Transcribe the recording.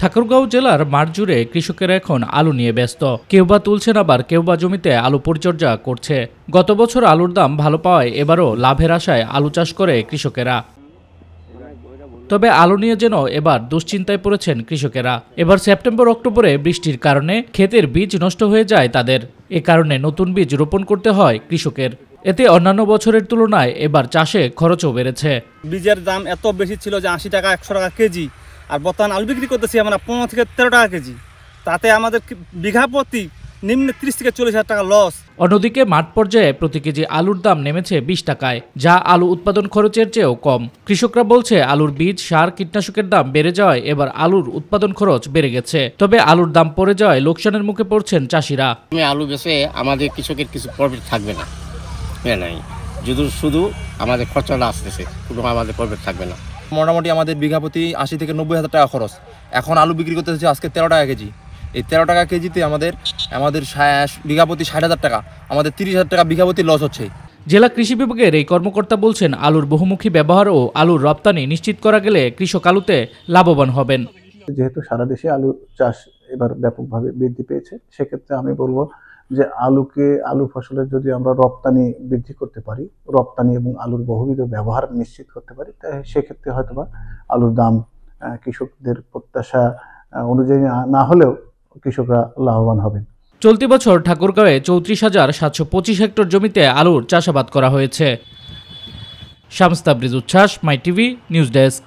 ঠাকুরগাঁও জেলার মাঠ জুড়ে কৃষকেরা এখন আলু নিয়ে ব্যস্ত। কেউ বা তুলছেন, আবার কেউ বা জমিতে আলু পরিচর্যা করছে। গত বছর আলুর দাম ভালো পাওয়ায় এবারও লাভের আশায় আলু চাষ করে কৃষকেরা। তবে আলু নিয়ে যেন এবার দুশ্চিন্তায় পড়েছেন কৃষকেরা। এবার সেপ্টেম্বর অক্টোবরে বৃষ্টির কারণে ক্ষেতের বীজ নষ্ট হয়ে যায় তাদের। এ কারণে নতুন বীজ রোপণ করতে হয় কৃষকের। এতে অন্যান্য বছরের তুলনায় এবার চাষে খরচও বেড়েছে। বীজের দাম এত বেশি ছিল যে 80 টাকা 100 টাকা কেজি, আর বর্তমান আলু বিক্রি করতেছি আমরা 15 থেকে 13 টাকা কেজি। তাতে আমাদের বিঘা প্রতি নিম্নে 30 থেকে 40 হাজার টাকা লস। অন্যদিকে মাঠ পর্যায়ে প্রতি কেজি আলুর দাম নেমেছে 20 টাকায়, যা আলু উৎপাদন খরচের চেয়েও কম। কৃষকরা বলছে আলুর বীজ, সার, কীটনাশকের দাম বেড়ে যাওয়ায় এবার আলুর উৎপাদন খরচ বেড়ে গেছে। তবে আলুর দাম পড়ে যাওয়ায় লোকসানের মুখে পড়ছেন চাষিরা। আলু বেচে আমাদের কৃষকের কিছু প্রফিট থাকবে না, নাই শুধু আমাদের খরচাটা আসতেছে, কোনো আমাদের প্রফিট থাকবে না। মোটামুটি আমাদের বিঘা প্রতি 80 থেকে 90 হাজার টাকা খরচ। এখন আলু বিক্রি করতে হচ্ছে আজকে 13 টাকা কেজি। এই 13 টাকা কেজিতে আমাদের বিঘা প্রতি 60 হাজার টাকা, আমাদের 30 হাজার টাকা বিঘা প্রতি লস হচ্ছে। জেলা কৃষি বিভাগের এই কর্মকর্তা বলছেন, আলুর বহুমুখী ব্যবহার ও আলুর রপ্তানি নিশ্চিত করা গেলে কৃষক আলুতে লাভবান হবেন। যেহেতু সারা দেশে আলু চাষ এবার ব্যাপকভাবে বৃদ্ধি পেয়েছে, সেক্ষেত্রে আমি বলবো যে আলু ফসলের যদি আমরা রপ্তানি বৃদ্ধি করতে পারি, রপ্তানি এবং আলুর বহুবিধ ব্যবহার নিশ্চিত করতে পারি, তাই সেক্ষেত্রে হয়তোবা আলুর দাম কৃষকদের প্রত্যাশা অনুযায়ী না হলেও কৃষকরা লাভবান হবেন। চলতি বছর ঠাকুরগাঁওয়ে 34,725 হেক্টর জমিতে আলুর চাষাবাদ করা হয়েছে। শামস তাবরিজ উচ্ছ্বাস, মাই টিভি নিউজ ডেস্ক।